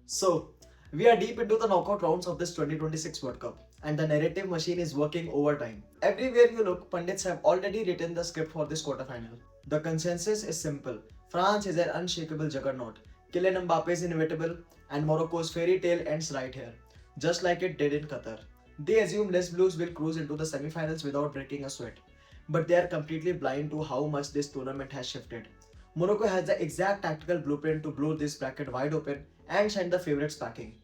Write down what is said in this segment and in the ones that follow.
So, we are deep into the knockout rounds of this 2026 World Cup, and the narrative machine is working overtime. Everywhere you look, pundits have already written the script for this quarterfinal. The consensus is simple: France is an unshakable juggernaut, Kylian Mbappe is inevitable, and Morocco's fairy tale ends right here, just like it did in Qatar. They assume Les Blues will cruise into the semi-finals without breaking a sweat, but they are completely blind to how much this tournament has shifted. Morocco has the exact tactical blueprint to blow this bracket wide open and send the favourites packing.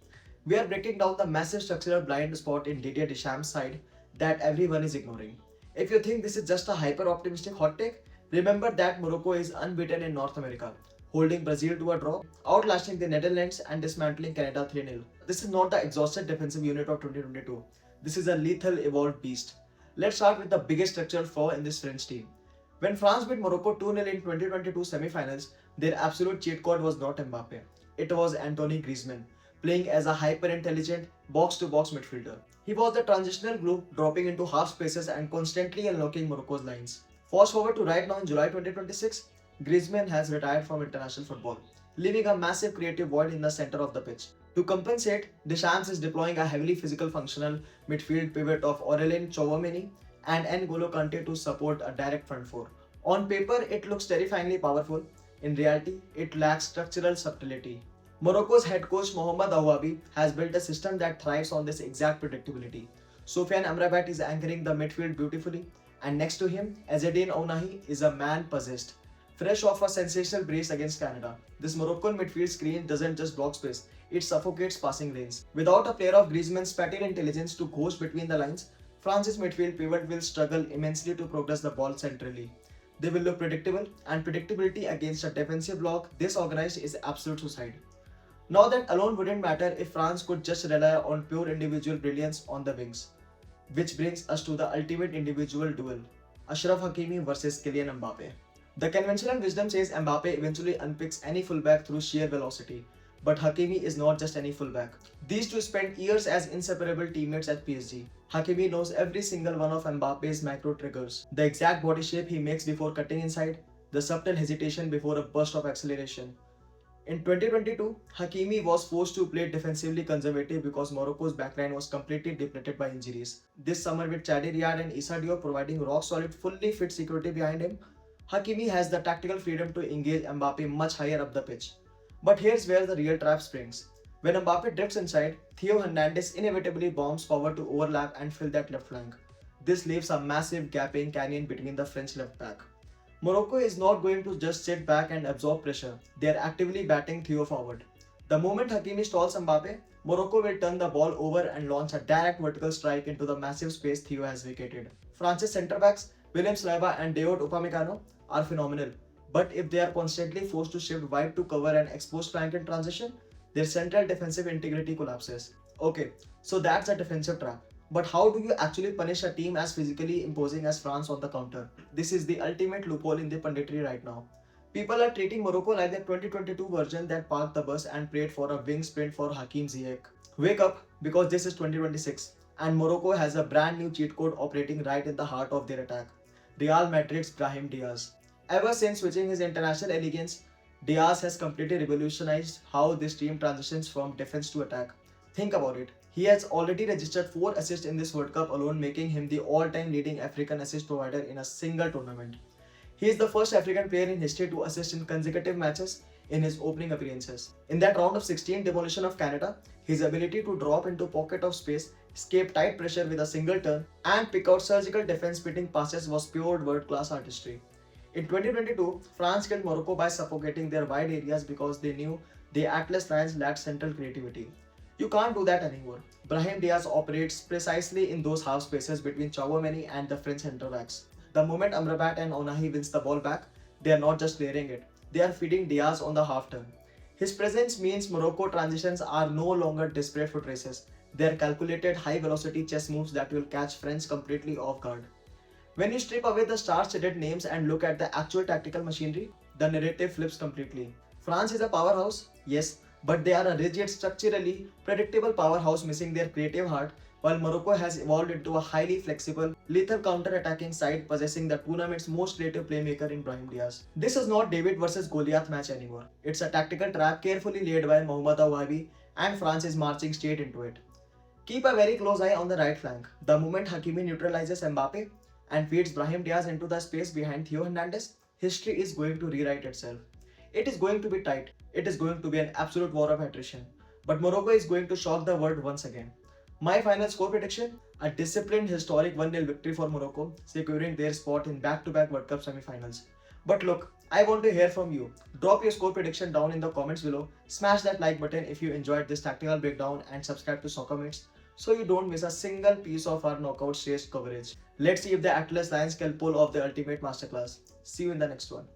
We are breaking down the massive structural blind spot in Didier Deschamps' side that everyone is ignoring. If you think this is just a hyper optimistic hot take, remember that Morocco is unbeaten in North America, holding Brazil to a draw, outlasting the Netherlands, and dismantling Canada 3-0. This is not the exhausted defensive unit of 2022. This is a lethal evolved beast. Let's start with the biggest structural flaw in this French team. When France beat Morocco 2-0 in 2022 semi-finals, their absolute cheat code was not Mbappe. It was Anthony Griezmann, playing as a hyper-intelligent box-to-box midfielder. He was the transitional glue, dropping into half spaces and constantly unlocking Morocco's lines. Fast forward to right now in July 2026, Griezmann has retired from international football, leaving a massive creative void in the center of the pitch. To compensate, Deschamps is deploying a heavily physical functional midfield pivot of Aurelien Tchouaméni and N'Golo Kanté to support a direct front four. On paper, it looks terrifyingly powerful. In reality, it lacks structural subtlety. Morocco's head coach Mohamed Aouabi has built a system that thrives on this exact predictability. Soufiane Amrabat is anchoring the midfield beautifully, and next to him, Azzedine Ounahi is a man possessed. Fresh off a sensational brace against Canada, this Moroccan midfield screen doesn't just block space, it suffocates passing lanes. Without a player of Griezmann's spatty intelligence to ghost between the lines, France's midfield pivot will struggle immensely to progress the ball centrally. They will look predictable, and predictability against a defensive block this organized is absolute suicide. Now that alone wouldn't matter if France could just rely on pure individual brilliance on the wings. Which brings us to the ultimate individual duel, Achraf Hakimi versus Kylian Mbappe. The conventional wisdom says Mbappe eventually unpicks any fullback through sheer velocity, but Hakimi is not just any fullback. These two spent years as inseparable teammates at PSG. Hakimi knows every single one of Mbappe's micro triggers, the exact body shape he makes before cutting inside, the subtle hesitation before a burst of acceleration. In 2022, Hakimi was forced to play defensively conservative because Morocco's backline was completely depleted by injuries. This summer, with Chadi Riyad and Issa Diop providing rock-solid, fully fit security behind him, Hakimi has the tactical freedom to engage Mbappe much higher up the pitch. But here's where the real trap springs. When Mbappe drifts inside, Theo Hernandez inevitably bombs forward to overlap and fill that left flank. This leaves a massive gaping canyon between the French left back. Morocco is not going to just sit back and absorb pressure, they are actively batting Theo forward. The moment Hakimi stalls Mbappe, Morocco will turn the ball over and launch a direct vertical strike into the massive space Theo has vacated. France's centre backs, William Saliba and Dayot Upamecano, are phenomenal, but if they are constantly forced to shift wide to cover an exposed flank in transition, their central defensive integrity collapses. Okay, so that's a defensive trap. But how do you actually punish a team as physically imposing as France on the counter? This is the ultimate loophole in the punditry right now. People are treating Morocco like the 2022 version that parked the bus and prayed for a wing sprint for Hakim Ziyech. Wake up, because this is 2026 and Morocco has a brand new cheat code operating right in the heart of their attack. Real Madrid's Brahim Díaz. Ever since switching his international allegiance, Diaz has completely revolutionized how this team transitions from defense to attack. Think about it. He has already registered 4 assists in this World Cup alone, making him the all-time leading African assist provider in a single tournament. He is the first African player in history to assist in consecutive matches in his opening appearances. In that round of 16 demolition of Canada, his ability to drop into pocket of space, escape tight pressure with a single turn, and pick out surgical defense-beating passes was pure world-class artistry. In 2022, France killed Morocco by suffocating their wide areas because they knew the Atlas Lions lacked central creativity. You can't do that anymore. Brahim Díaz operates precisely in those half spaces between Tchouaméni and the French centre backs. The moment Amrabat and Ounahi wins the ball back, they are not just clearing it, they are feeding Diaz on the half turn. His presence means Morocco transitions are no longer desperate foot races, they are calculated high velocity chess moves that will catch French completely off guard. When you strip away the star-studded names and look at the actual tactical machinery, the narrative flips completely. France is a powerhouse, yes, but they are a rigid, structurally predictable powerhouse missing their creative heart, while Morocco has evolved into a highly flexible, lethal counter-attacking side possessing the tournament's most creative playmaker in Brahim Díaz. This is not David versus Goliath match anymore. It's a tactical trap carefully laid by Mohamed Aouabi and France is marching straight into it. Keep a very close eye on the right flank. The moment Hakimi neutralizes Mbappe and feeds Brahim Díaz into the space behind Theo Hernandez, history is going to rewrite itself. It is going to be tight. It is going to be an absolute war of attrition. But Morocco is going to shock the world once again. My final score prediction: a disciplined historic 1-0 victory for Morocco, securing their spot in back-to-back World Cup semi-finals. But look, I want to hear from you. Drop your score prediction down in the comments below. Smash that like button if you enjoyed this tactical breakdown and subscribe to Soccer Mates so you don't miss a single piece of our knockout stage coverage. Let's see if the Atlas Lions can pull off the ultimate masterclass. See you in the next one.